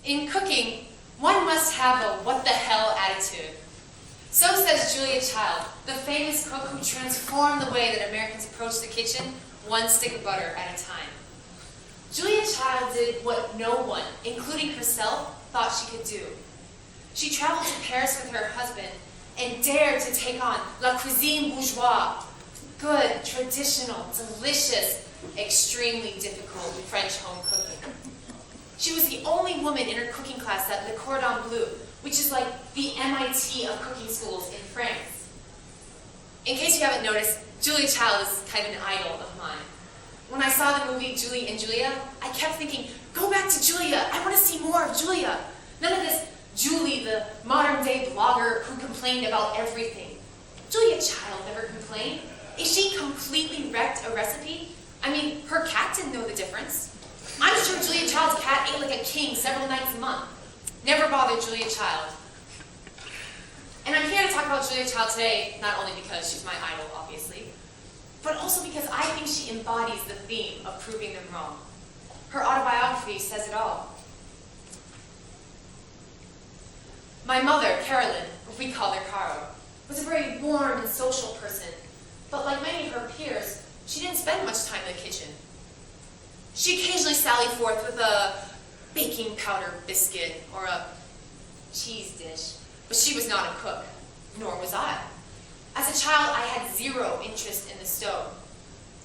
In cooking, one must have a what the hell attitude. So says Julia Child, the famous cook who transformed the way that Americans approach the kitchen, one stick of butter at a time. Julia Child did what no one, including herself, thought she could do. She traveled to Paris with her husband and dared to take on la cuisine bourgeoise, good, traditional, delicious, extremely difficult French home cooking. She was the only woman in her cooking class at Le Cordon Bleu, which is like the MIT of cooking schools in France. In case you haven't noticed, Julia Child is kind of an idol of mine. When I saw the movie Julie and Julia, I kept thinking, go back to Julia, I want to see more of Julia. None of this Julie, the modern-day blogger who complained about everything. Julia Child never complained. If she completely wrecked a recipe, I mean, her cat didn't know the difference. I'm sure Julia Child's cat ate like a king several nights a month. Never bothered Julia Child. And I'm here to talk about Julia Child today, not only because she's my idol, obviously, but also because I think she embodies the theme of proving them wrong. Her autobiography says it all. My mother, Carolyn, or we call her Caro, was a very warm and social person, but like many of her peers, she didn't spend much time in the kitchen. She occasionally sallied forth with a baking powder biscuit or a cheese dish, but she was not a cook, nor was I. As a child, I had zero interest in the stove,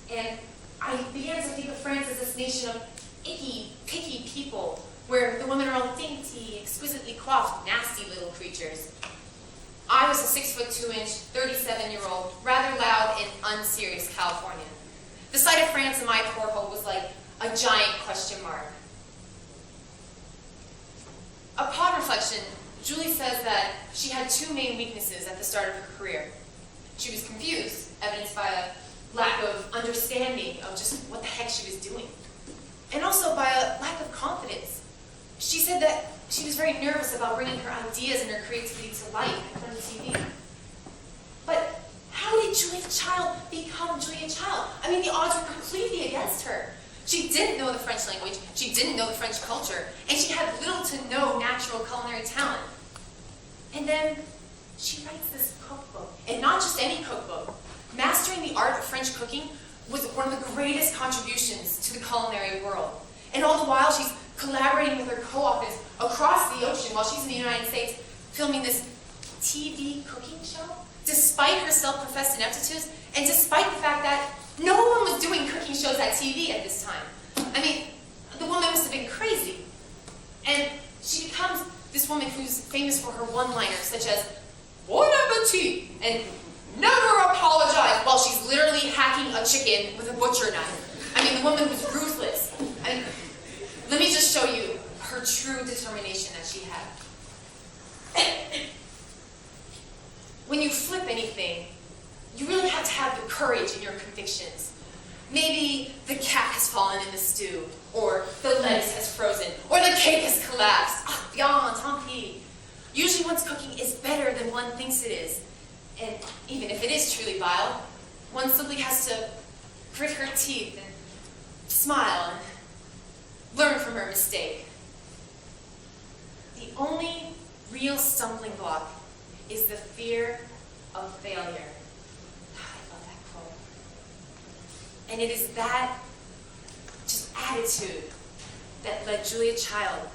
and I began to think of France as this nation of icky, picky people, where the women are all dainty, exquisitely coiffed, nasty little creatures. I was a 6'2", 37-year-old, rather loud and unserious Californian. The sight of France in my porthole was like a giant question mark. Upon reflection, Julie says that she had two main weaknesses at the start of her career. She was confused, evidenced by a lack of understanding of just what the heck she was doing, and also by a lack of confidence. She said that she was very nervous about bringing her ideas and her creativity to life in front of the TV. But how did Julia Child become Julia Child? I mean, the odds were completely against her. She didn't know the French language, she didn't know the French culture, and she had little to no natural culinary talent. And then she writes this cookbook, and not just any cookbook. Mastering the art of French cooking was one of the greatest contributions to the culinary world. And all the while, she's collaborating with her co-authors across the ocean while she's in the United States filming this TV cooking show, despite her self-professed ineptitudes, and despite the fact that no one was doing cooking shows at TV at this time. I mean, the woman must have been crazy. And she becomes this woman who's famous for her one-liners, such as, bon appetit, and never apologize, while she's literally hacking a chicken with a butcher knife. I mean, the woman was ruthless. I mean, let me just show you her true determination that she had. When you flip anything, you really have to have the courage in your convictions. Maybe the cat has fallen in the stew, or the lettuce has frozen, or the cake has collapsed. Ah, bien, tant pis. Usually one's cooking is better than one thinks it is. And even if it is truly vile, one simply has to grit her teeth and smile and learn from her mistake. The only real stumbling block is the fear of failure. I love that quote. And it is that just attitude that led Julia Child